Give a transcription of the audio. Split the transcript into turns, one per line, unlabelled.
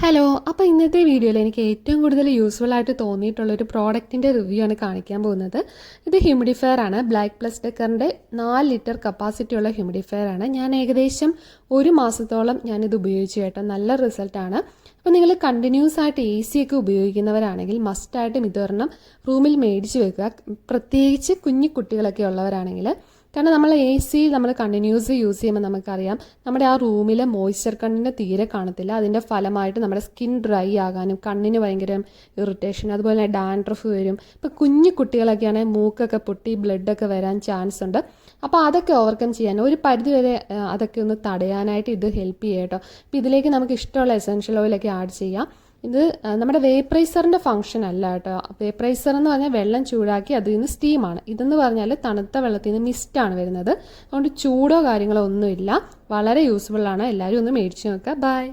Hello, അപ്പോൾ ഇന്നത്തെ വീഡിയോയിൽ എനിക്ക് ഏറ്റവും കൂടുതൽ യൂസ്ഫുൾ ആയിട്ട് തോന്നിയിട്ടുള്ള ഒരു പ്രോഡക്റ്റിൻ്റെ റിവ്യൂ ആണ് കാണിക്കാൻ പോകുന്നത്. ഇത് ഹ്യൂമിഡിഫയർ ആണ്. ബ്ലാക്ക് പ്ലസ് ഡെക്കറിൻ്റെ 4 ലിറ്റർ കപ്പാസിറ്റി ഉള്ള ഹ്യൂമിഡിഫയർ ആണ്. ഞാൻ ഏകദേശം ഒരു മാസത്തോളം ഞാനിത് ഉപയോഗിച്ചു കേട്ടോ. നല്ല റിസൾട്ടാണ്. അപ്പോൾ നിങ്ങൾ കണ്ടിന്യൂസ് ആയിട്ട് AC ഒക്കെ ഉപയോഗിക്കുന്നവരാണെങ്കിൽ മസ്റ്റായിട്ടും ഇതൊരെണ്ണം റൂമിൽ മേടിച്ച് വെക്കുക. പ്രത്യേകിച്ച് കുഞ്ഞു കുട്ടികളൊക്കെ ഉള്ളവരാണെങ്കിൽ. കാരണം നമ്മൾ AC നമ്മൾ കണ്ടിന്യൂസ് യൂസ് ചെയ്യുമ്പോൾ നമുക്കറിയാം നമ്മുടെ ആ റൂമിലെ മോയ്സ്ചർ കണ്ടന്റ് തീരെ കാണത്തില്ല. അതിൻ്റെ ഫലമായിട്ട് നമ്മുടെ സ്കിൻ ഡ്രൈ ആകാനും കണ്ണിന് ഭയങ്കര ഇറിറ്റേഷൻ, അതുപോലെ തന്നെ ഡാൻഡ്രഫ് വരും. ഇപ്പോൾ കുഞ്ഞു കുട്ടികളൊക്കെയാണെങ്കിൽ മൂക്കൊക്കെ പൊട്ടി ബ്ലഡൊക്കെ വരാൻ ചാൻസ് ഉണ്ട്. അപ്പോൾ അതൊക്കെ ഓവർകം ചെയ്യാൻ ഒരു പരിധിവരെ അതൊക്കെ ഒന്ന് തടയാനായിട്ട് ഇത് ഹെൽപ്പ് ചെയ്യും കേട്ടോ. അപ്പോൾ ഇതിലേക്ക് നമുക്ക് ഇഷ്ടമുള്ള എസെൻഷ്യൽ ഓയിലൊക്കെ ആഡ് ചെയ്യാം. ഇത് നമ്മുടെ വേപ്പറൈസറിൻ്റെ ഫംഗ്ഷൻ അല്ല കേട്ടോ. വേപ്പറൈസർ എന്ന് പറഞ്ഞാൽ വെള്ളം ചൂടാക്കി അതിൽ നിന്ന് സ്റ്റീമാണ്. ഇതെന്ന് പറഞ്ഞാൽ തണുത്ത വെള്ളത്തിൽ നിന്ന് മിസ്റ്റാണ് വരുന്നത്. അതുകൊണ്ട് ചൂടോ കാര്യങ്ങളോ ഒന്നുമില്ല. വളരെ യൂസ്ഫുൾ ആണ്. എല്ലാവരും ഒന്ന് മേടിച്ച് നോക്കുക. ബൈ.